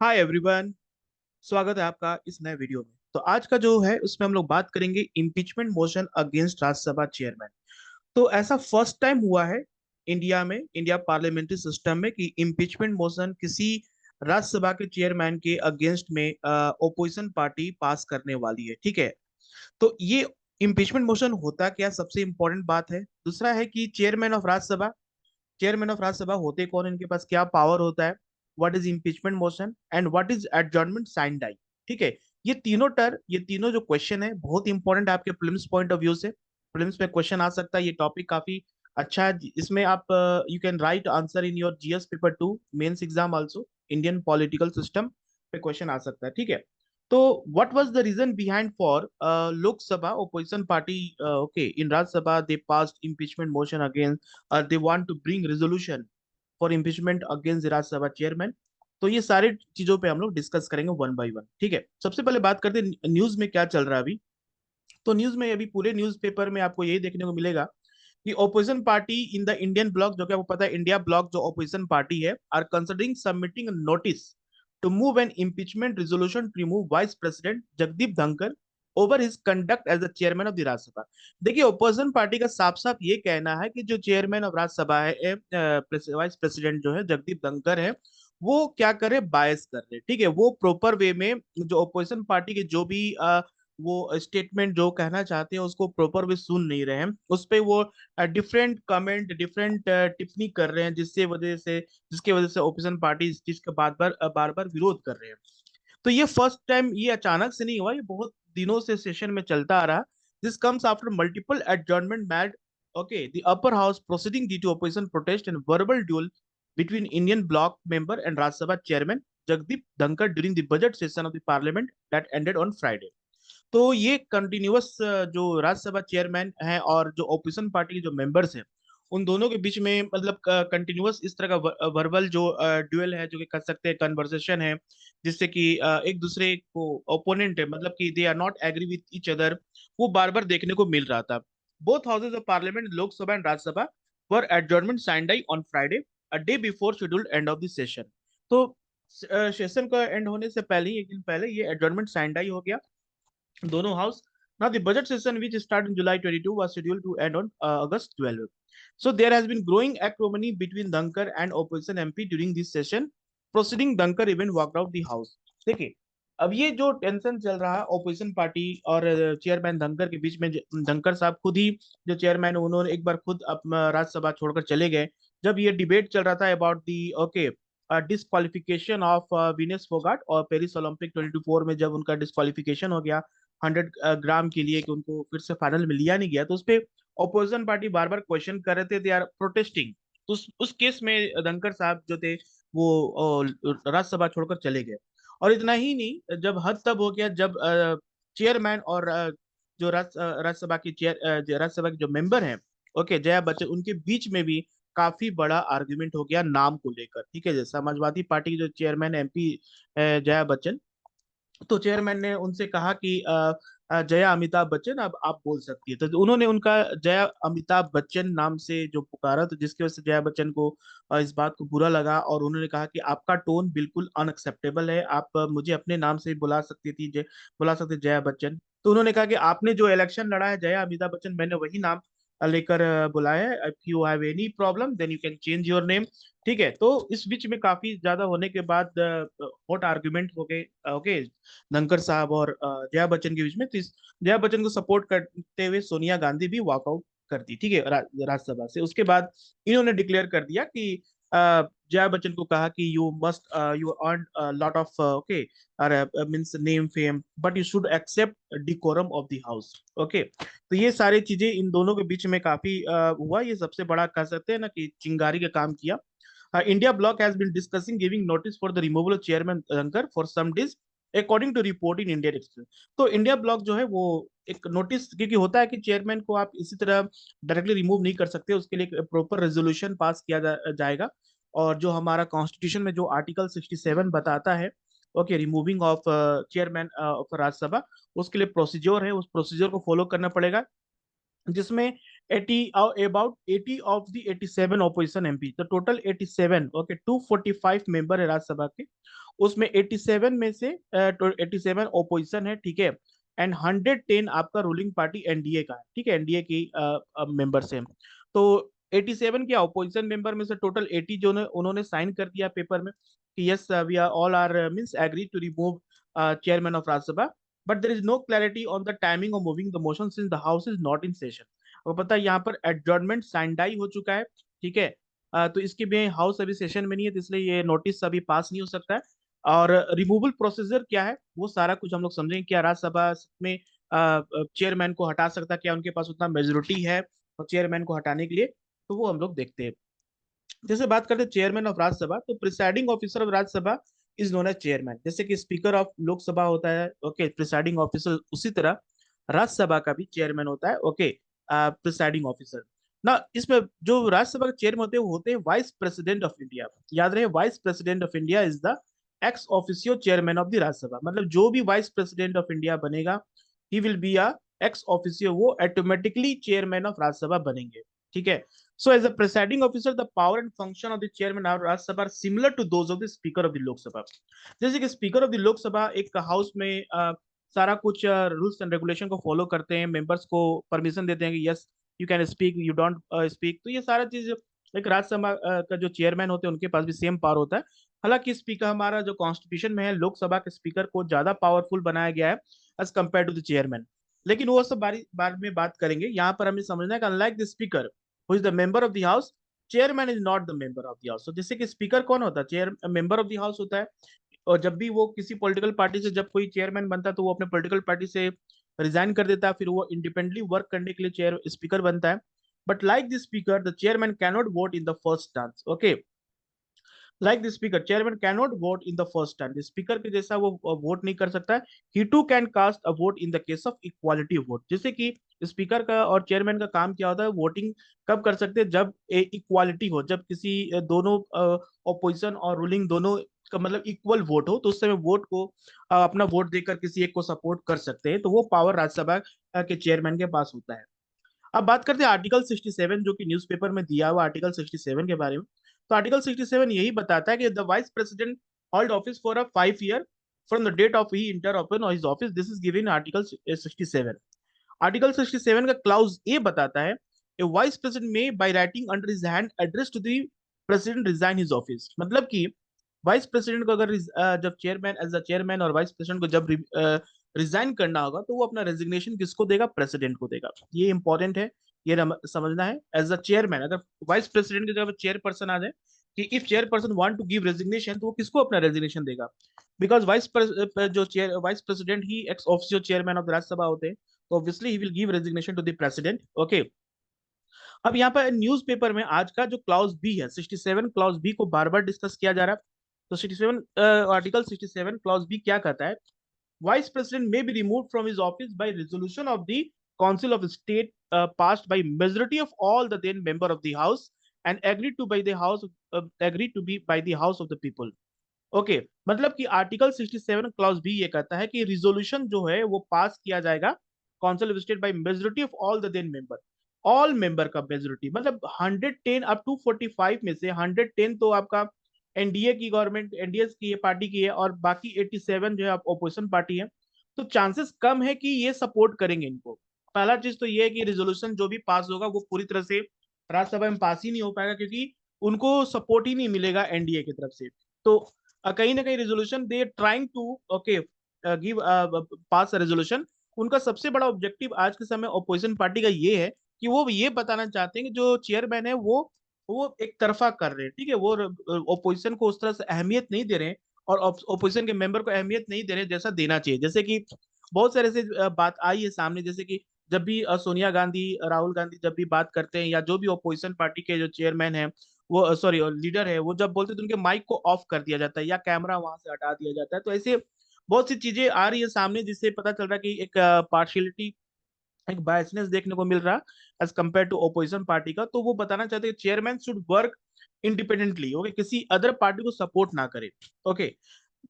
Hi everyone. स्वागत है आपका इस नए वीडियो में। तो आज का जो है उसमें हम लोग बात करेंगे impeachment motion against Rajya Sabha chairman. तो ऐसा फर्स्ट टाइम हुआ है इंडिया में, इंडिया पार्लियामेंट्री सिस्टम में, कि इम्पीचमेंट मोशन किसी राज्यसभा के चेयरमैन के अगेंस्ट में ओपोजिशन पार्टी पास करने वाली है। ठीक है। तो ये इम्पीचमेंट मोशन होता क्या, सबसे इंपॉर्टेंट बात है। दूसरा है कि चेयरमैन ऑफ राज्यसभा होते कौन, इनके पास क्या पावर होता है, what is impeachment motion and what is adjournment sine die. ठीक है। ये तीनों जो क्वेश्चन है बहुत इंपॉर्टेंट है आपके प्रीलिम्स पॉइंट ऑफ व्यू से। प्रीलिम्स में क्वेश्चन आ सकता है, ये टॉपिक काफी अच्छा है। इसमें आप you can write answer in your GS paper 2 mains exam also. Indian political system पे क्वेश्चन आ सकता है। ठीक है। तो what was the reason behind for Lok Sabha opposition party? Okay, in Rajya Sabha they passed impeachment motion against. They want to bring resolution for impeachment against the Rajya Sabha chairman. तो ये सारे चीजों पे हम लोग discuss करेंगे one by one. ठीक है। सबसे पहले बात करते हैं न्यूज में क्या चल रहा है अभी। तो न्यूज में अभी पूरे न्यूज पेपर में आपको यही देखने को मिलेगा कि opposition party in the Indian bloc, जो कि आपको पता है इंडिया ब्लॉक जो ओपोजिशन पार्टी है, are considering submitting notice to move an impeachment resolution to remove vice president Jagdeep Dhankhar over his conduct as the chairman of the Rajya Sabha. देखिए, opposition party का साफ साफ ये कहना है कि जो चेयरमैन ऑफ राज्यसभा है, वाइस प्रेसिडेंट जो है जगदीप धनखड़ है, वो क्या करे, बायस कर रहे। ठीक है। वो प्रॉपर वे में जो ओपोजिशन पार्टी के जो भी वो स्टेटमेंट जो कहना चाहते हैं उसको प्रॉपर वे सुन नहीं रहे हैं, उस पे वो डिफरेंट कमेंट, डिफरेंट टिप्पणी कर रहे हैं, जिसके वजह से ओपोजिशन पार्टी इस चीज का बार बार विरोध कर रहे हैं। तो ये फर्स्ट टाइम, ये अचानक से नहीं हुआ, ये बहुत दिनों से सेशन में चलता आ रहा। This comes after multiple adjournment made. Okay, the upper house proceeding due to opposition protest and verbal duel between Indian bloc member and Rajya Sabha chairman Jagdeep Dhankar during the budget session of the parliament that ended on Friday। तो ये continuous जो Rajya Sabha chairman है और जो opposition party के जो members हैं, उन दोनों के बीच में मतलब कंटिन्यूअस इस तरह का वर्बल जो ड्यूअल है, जो कि कर सकते हैं कन्वर्सेशन है, जिससे कि एक दूसरे को ओपोनेंट है, मतलब कि they are not agree with each other, वो बार बार देखने को मिल रहा था। Both houses of parliament, Lok Sabha and Rajya Sabha, were adjournment signed on Friday, a day before scheduled end of the session. तो सेशन का एंड होने से पहले ही, एक दिन पहले, ये एडजॉर्नमेंट साइंड हो गया दोनों house. Now the budget session, which started in July 22, was scheduled to end on August 12. So there has been growing acrimony between Dhankar and opposition MP during this session. Proceeding, Dhankar even walked out the house. देखिए, अब ये जो tension चल रहा है opposition party और chairman Dhankhar के बीच में, धनखड़ साहब खुद ही जो चेयरमैन है, उन्होंने एक बार खुद अपना राज्यसभा छोड़कर चले गए जब ये डिबेट चल रहा था about the, okay, disqualification of Vinesh Phogat, और पेरिस ओलंपिक 2024 में जब उनका डिस्क्वालिफिकेशन हो गया 100 ग्राम के लिए, कि उनको फिर से फाइनल में लिया नहीं गया, तो उस पे ऑपोजिशन पार्टी बार बार क्वेश्चन कर रहे थे, दे आर प्रोटेस्टिंग। तो उस केस में धनखड़ साहब जो थे वो राज्यसभा छोड़कर चले गए। और इतना ही नहीं, जब हद तब हो गया जब चेयरमैन और जो राज्यसभा की राज्यसभा के जो मेंबर हैं, ओके, जया बच्चन, उनके बीच में भी काफी बड़ा आर्ग्यूमेंट हो गया नाम को लेकर। ठीक है। जैसे समाजवादी पार्टी की जो चेयरमैन एमपी जया बच्चन, तो चेयरमैन ने उनसे कहा कि जया अमिताभ बच्चन, अब आप बोल सकती है। तो उन्होंने उनका जया अमिताभ बच्चन नाम से जो पुकारा, तो जिसकी वजह से जया बच्चन को इस बात को बुरा लगा, और उन्होंने कहा कि आपका टोन बिल्कुल अनएक्सेप्टेबल है, आप मुझे अपने नाम से बुला सकती थी, बुला सकते जया बच्चन। तो उन्होंने कहा कि आपने जो इलेक्शन लड़ा है जया अमिताभ बच्चन, मैंने वही नाम लेकर बुलाया है। If you have any problem then you can change your name. ठीक है। तो इस बीच में काफी ज्यादा होने के बाद हॉट आर्ग्यूमेंट हो गए, ओके, धनखड़ साहब और जया बच्चन के बीच में। तो जया बच्चन को सपोर्ट करते हुए सोनिया गांधी भी वॉकआउट कर दी। ठीक है, राज्यसभा से। उसके बाद इन्होंने डिक्लेयर कर दिया कि जया बच्चन को कहा कि you must, you earn lot of, okay, means name fame, but you should accept decorum of the house. Okay. तो ये सारी चीजें इन दोनों के बीच में काफी हुआ। ये सबसे बड़ा कह सकते हैं ना कि चिंगारी का काम किया। India bloc has been discussing giving notice for the removal of chairman Dhankar for some days, according to report in Indian Express। तो इंडिया ब्लॉक जो है वो एक नोटिस, क्योंकि होता है कि चेयरमैन को आप इसी तरह डायरेक्टली रिमूव नहीं कर सकते, उसके लिए प्रॉपर रेजोल्यूशन पास किया जाएगा। और जो हमारा कॉन्स्टिट्यूशन में जो आर्टिकल 67 बताता है, okay, removing of chairman of Rajya Sabha, उसके लिए प्रोसीजर है, उस प्रोसीजर को फॉलो करना पड़ेगा, जिसमें about 80 of the 87 opposition MP, तो टोटल 87, ओके 245 मेंबर है राज्यसभा के, उसमें 87 में से 87 ओपोजिशन है, ठीक है, एंड 110 आपका रूलिंग पार्टी एनडीए का है, ठीक है, एनडीए की मेंबर्स हैं। तो 87 के अपोजिशन मेंबर में से टोटल 80 जो उन्होंने साइन कर दिया पेपर में कि yes we are all are means agree to remove chairman of Rajya Sabha, but there is no clarity on the timing of moving the motion since the house is not in session. वो पता है यहाँ पर adjournment साइंडाई हो चुका है, ठीक है, तो इसके भी हाउस अभी सेशन में नहीं है, तो इसलिए ये नोटिस अभी पास नहीं हो सकता है। और रिमूवल प्रोसीजर क्या है वो सारा कुछ हम लोग समझेंगे, क्या राज्यसभा में चेयरमैन को हटा सकता है, क्या उनके पास उतना मेजोरिटी है और चेयरमैन को हटाने के लिए, तो वो हम लोग देखते हैं। जैसे बात करते हैं चेयरमैन ऑफ राज्यसभा, तो presiding officer of Rajya Sabha is known as chairman, जैसे कि स्पीकर ऑफ लोकसभा होता है, ओके, प्रिसाइडिंग ऑफिसर, उसी तरह राज्यसभा का भी चेयरमैन होता है, ओके, प्रिसाइडिंग ऑफिसर ना। इसमें जो राज्यसभा के चेयरमैन होते हैं वो होते हैं वाइस प्रेसिडेंट ऑफ इंडिया, याद रहे, vice president of India is the ex officio chairman of the Rajya Sabha, मतलब जो भी वाइस प्रेसिडेंट ऑफ इंडिया बनेगा he will be a ex officio, वो ऑटोमेटिकली चेयरमैन ऑफ राज्यसभा बनेंगे, ठीक है। So, as a presiding officer, the power and function of the chairman of Rajya Sabha are similar to those of the speaker of the Lok Sabha. जैसे कि speaker of the लोक सभा एक house में सारा कुछ रूल्स एंड रेगुलेशन को follow करते हैं, मेंबर्स को परमिशन देते हैं कि yes you can speak, you don't speak, तो ये सारा चीज एक राज्यसभा का जो चेयरमैन होते हैं उनके पास भी सेम पावर होता है। हालांकि स्पीकर हमारा जो कॉन्स्टिट्यूशन में है, लोकसभा के स्पीकर को ज्यादा पावरफुल बनाया गया है as compare to the chairman, लेकिन वो सब बाद में बात करेंगे। यहाँ पर हमें समझना है कि unlike the speaker who is the member of the house, chairman is not the member of the house. तो जैसे कि स्पीकर कौन होता है, chair member of the house होता है, और जब भी वो किसी पॉलिटिकल पार्टी से जब कोई चेयरमैन बनता है तो वो अपने पॉलिटिकल पार्टी से रिजाइन कर देता है, फिर वो इंडिपेंडेंटली वर्क करने के लिए चेयर स्पीकर बनता है। But like the speaker the chairman cannot vote in the first chance, okay, like the speaker chairman cannot vote in the first time, speaker के जैसा वो वोट नहीं कर सकता है। He too can cast a vote in the case of equality vote, जैसे कि speaker का और चेयरमैन का काम क्या होता है, वोटिंग कब कर सकते हैं, जब इक्वालिटी हो, जब किसी दोनों ऑपोजिशन और रूलिंग दोनों का मतलब इक्वल वोट हो, तो उस समय वोट को अपना वोट देकर किसी एक को सपोर्ट कर सकते हैं, तो वो पावर राज्यसभा के चेयरमैन के पास होता है। अब बात करते हैं आर्टिकल 67 जो कि न्यूज़पेपर में दिया हुआ आर्टिकल 67 के बारे में। तो आर्टिकल 67 यही बताता है कि the vice president hold office for a 5 year from the date of he enter upon his office, this is given article 67। Article 67 का क्लाउज ए बताता है a vice president may by writing under his hand address to the president resign his office, मतलब कि vice president को अगर जब chairman as a chairman और vice president को जब रिजाइन करना होगा तो वो अपना रेजिग्नेशन किसको देगा, प्रेसिडेंट को देगा। ये इंपॉर्टेंट है, ये समझना है। एज अ चेयरमैन अगर वाइस प्रेसिडेंट की जगह चेयरपर्सन आ जाए कि if chairperson want to give resignation, तो वो किसको अपना रेजिग्नेशन देगा, बिकॉज जो चेयर वाइस प्रेसिडेंट ही ex official chairman of Rajya Sabha होते हैं, तो obviously he will give resignation to the president, okay. अब यहाँ पर न्यूज़पेपर में आज का जो क्लाउज बी है 67 क्लाउज बी को बार बार डिस्कस किया जा रहा है। तो 67 आर्टिकल 67 क्लाउज बी क्या कहता है, Vice President may be removed from his office by resolution of the Council of State passed by majority of all the then member of the House and agreed to be by the House of the People. Okay मतलब कि article 67 clause B ये कहता है कि resolution जो है वो पास किया जाएगा council of state by majority of all the then member, all member का मेजोरिटी, मतलब 110 अप टू 45 में से 110 तो आपका एनडीए की गवर्नमेंट, एनडीए की ये पार्टी की है, और बाकी 87 जो है ऑपोजिशन पार्टी है, तो चांसेस कम है कि ये सपोर्ट करेंगे इनको। पहला चीज तो ये है कि रिजोल्यूशन जो भी पास होगा वो पूरी तरह से राज्यसभा में पास ही नहीं हो पाएगा, क्योंकि उनको सपोर्ट ही नहीं मिलेगा एनडीए की तरफ से। तो कहीं ना कहीं resolution they trying to okay give pass resolution, उनका सबसे बड़ा ऑब्जेक्टिव आज के समय ऑपोजिशन पार्टी का ये है कि वो ये बताना चाहते हैं कि जो चेयरमैन है वो एक तरफा कर रहे हैं, ठीक है, वो ऑपोजिशन को उस तरह से अहमियत नहीं दे रहे हैं और ऑपोजिशन के मेंबर को अहमियत नहीं दे रहे हैं जैसा देना चाहिए। जैसे कि बहुत सारे से बात आई है सामने, जैसे कि जब भी सोनिया गांधी, राहुल गांधी जब भी बात करते हैं, या जो भी ऑपोजिशन पार्टी के जो चेयरमैन है, वो सॉरी लीडर है, वो जब बोलते हैं तो उनके माइक को ऑफ कर दिया जाता है या कैमरा वहां से हटा दिया जाता है। तो ऐसे बहुत सी चीजें आ रही है सामने जिससे पता चल रहा है कि एक पार्शियलिटी, एक बायसनेस देखने को मिल रहा as compare to opposition party का। तो वो बताना चाहते हैं chairman should work independently, okay, किसी अदर पार्टी को सपोर्ट ना करे, ओके।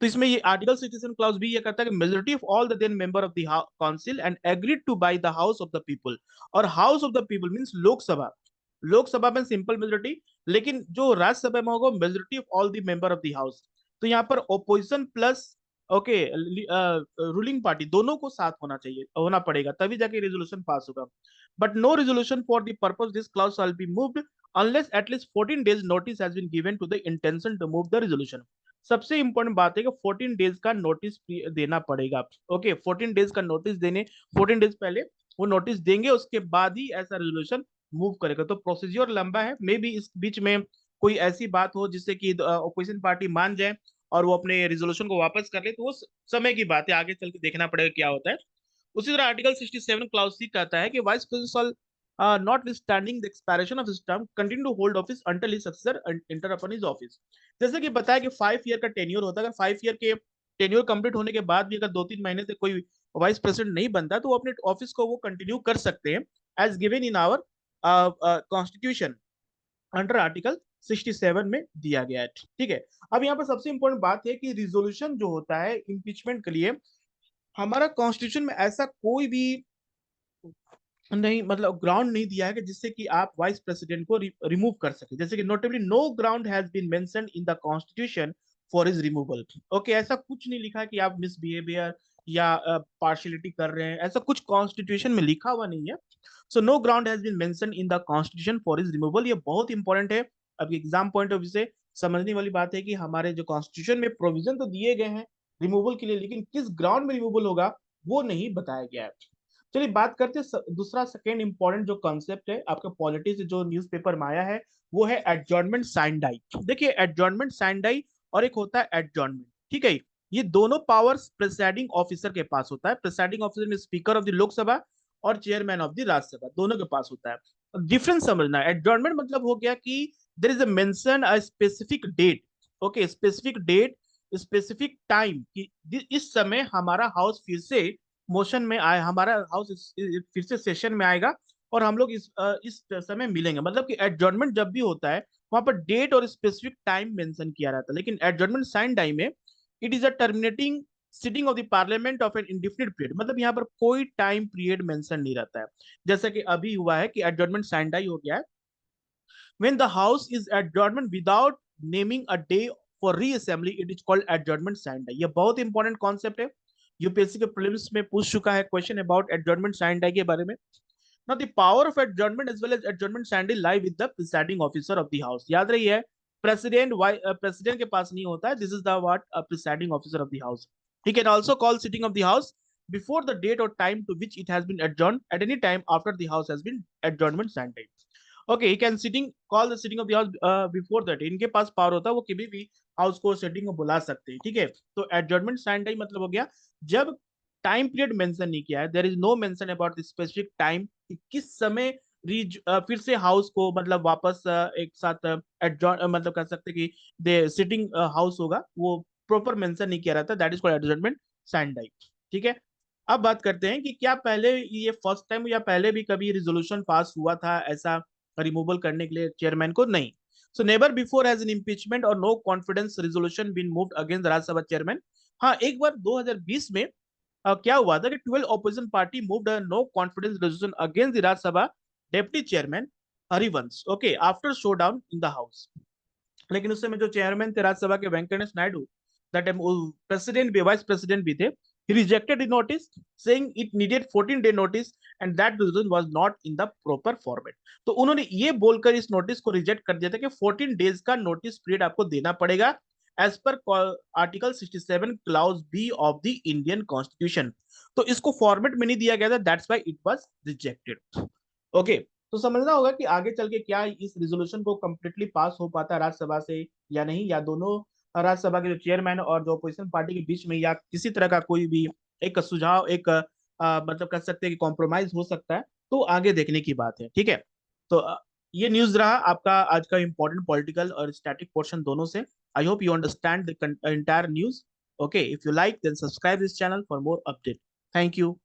तो इसमें ये आर्टिकल 67 क्लाउज भी ये कहता है कि majority of all the then member of the council and agreed to by the house of the people. और house of the people means Lok Sabha. Lok Sabha में सिंपल मेजोरिटी, लेकिन जो राज्यसभा में होगा majority of all the member of the house. तो यहाँ पर opposition plus okay ruling party दोनों को साथ होना चाहिए, होना पड़ेगा, तभी जाके रेजोल्यूशन पास होगा। But no resolution for the purpose this clause shall be moved unless at least 14 days notice has been given to the intention to move the resolution। सबसे इंपॉर्टेंट बात है कि 14 डेज का नोटिस देना पड़ेगा। Okay 14 days का notice देने, 14 days पहले वो नोटिस देंगे, उसके बाद ही ऐसा रेजोल्यूशन मूव करेगा। तो प्रोसीजर लंबा है, मे बी इस बीच में कोई ऐसी बात हो जिससे कि ओपोजिशन पार्टी मान जाए और वो अपने रिजोल्यूशन को वापस कर ले, तो वो समय की बात है, आगे चल के देखना पड़ेगा क्या होता है। उसी तरह आर्टिकल 67 क्लाउज सी कहता है कि vice president notwithstanding the expiration of his term continue to hold office until his successor enter upon his office। जैसे कि बताया कि 5 ईयर का टेन्योर होता है, अगर 5 ईयर के टेन्योर कंप्लीट होने के बाद भी अगर 2-3 महीने से कोई वाइस प्रेसिडेंट नहीं बनता तो वो अपने ऑफिस को वो कंटिन्यू कर सकते हैं, as given in our constitution under article 67 में दिया गया है। ठीक है, अब यहाँ पर सबसे इंपॉर्टेंट बात है कि रिजोल्यूशन जो होता है इम्पीचमेंट के लिए, हमारा कॉन्स्टिट्यूशन में ऐसा कोई भी नहीं, मतलब ग्राउंड नहीं दिया है कि जिससे कि आप वाइस प्रेसिडेंट को रिमूव कर सके। जैसे कि notably no ground has been mentioned in the constitution for his removal. Okay, ऐसा कुछ नहीं लिखा कि आप मिसबिहेवियर या पार्शियलिटी कर रहे हैं, ऐसा कुछ कॉन्स्टिट्यूशन में लिखा हुआ नहीं है। So no ground has been mentioned in the constitution for his removal. ये बहुत इंपॉर्टेंट है, अब एग्जाम पॉइंट ऑफ व्यू से समझने वाली बात है कि हमारे जो कॉन्स्टिट्यूशन में प्रोविजन तो दिए गए हैं रिमूवल के लिए, लेकिन किस ग्राउंड में रिमूवल होगा वो नहीं बताया गया है। चलिए बात करते हैं दूसरा सेकेंड इंपॉर्टेंट जो कॉन्सेप्ट है आपका पॉलिटी से जो न्यूज़पेपर में आया है, वो है एडजॉर्नमेंट साइंडाई। देखिए एडजॉर्नमेंट साइंडाई और एक होता है एडजॉर्नमेंट, ठीक है। ये दोनों पावर्स प्रिसाइडिंग ऑफिसर के पास होता है। प्रिसाइडिंग ऑफिसर में स्पीकर ऑफ द लोकसभा और चेयरमैन ऑफ द राज्यसभा दोनों के पास होता है। डिफरेंस समझना, एडजॉर्नमेंट मतलब हो गया कि there is a mention a specific date, okay specific date, specific time कि इस समय हमारा हाउस फिर से मोशन में आए, हमारा हाउस फिर से सेशन में आएगा और हम लोग इस समय मिलेंगे। मतलब कि एडजॉर्नमेंट जब भी होता है वहां पर डेट और स्पेसिफिक टाइम मेंशन किया रहता है, लेकिन एडजॉर्नमेंट साइन टाइम में it is a terminating sitting of the parliament of an indefinite period. मतलब यहाँ पर कोई टाइम पीरियड मेंशन नहीं रहता है, जैसा कि अभी हुआ है कि एडजॉर्नमेंट साइन डाई हो गया है। When the house is adjournment without naming a day for reassembly, it is called adjournment signed day। ये बहुत इंपॉर्टेंट कॉन्सेप्ट है, यूपीएससी के प्रीलिम्स में पूछ चुका है question about adjournment signed day के बारे में। Now the power of adjournment as well as adjournment signed lie with the presiding officer of the house। याद रही है, प्रेसिडेंट के पास नहीं होता है, this is the what presiding officer of the house. He can also call sitting of the house before the date or time to which it has been adjourned at any time after the house has been adjournment signed day। Okay he can sitting call the sitting of the house before that. इनके पास power होता है, वो कभी भी house को sitting को बुला सकते हैं, ठीक है। तो एडजॉर्नमेंट साइन टाइम मतलब हो गया जब टाइम पीरियड मेंशन नहीं किया है, there is no mention about the specific time कि किस समय फिर से हाउस को मतलब वापस एक साथ एडजॉर्न मतलब कह सकते कि दे सिटिंग हाउस होगा, वो प्रॉपर मेंशन नहीं किया रहता, that is called adjournment sine time, ठीक है। अब बात करते हैं कि क्या पहले ये फर्स्ट टाइम या पहले भी कभी रिजोल्यूशन पास हुआ था ऐसा रिमूवल करने के लिए चेयरमैन को? नहीं। So never before has an impeachment और no confidence resolution been moved against Rajya Sabha chairman. हाँ, एक बार 2020 में क्या हुआ था कि 12 opposition party moved no confidence resolution against the Rajya Sabha deputy chairman Harivansh, okay after showdown in the house. लेकिन उस समय जो चेयरमैन थे राज्यसभा के Venkatesh Naidu, that time president भी, वाइस प्रेसिडेंट भी थे, he rejected the notice saying it needed 14-day notice and that decision was not in the proper format। तो उन्होंने ये बोलकर इस नोटिस को रिजेक्ट कर दिया था कि 14 डेज का नोटिस पीरियड आपको देना पड़ेगा as per article 67 clause B of the Indian constitution. तो इसको फॉर्मेट में नहीं दिया गया था, that's why it was rejected. Okay, तो समझना होगा कि आगे चल के क्या इस रिजोल्यूशन को कंप्लीटली पास हो पाता है राज्यसभा से या नहीं, या दोनों राज्यसभा के जो चेयरमैन और जो अपोजिशन पार्टी के बीच में या किसी तरह का कोई भी एक सुझाव, एक मतलब कह सकते हैं कि कॉम्प्रोमाइज हो सकता है, तो आगे देखने की बात है, ठीक है। तो ये न्यूज रहा आपका आज का इंपॉर्टेंट पॉलिटिकल और स्टैटिक पोर्शन दोनों से। I hope you understand the entire news. Okay, if you like then subscribe this channel for more update. Thank you.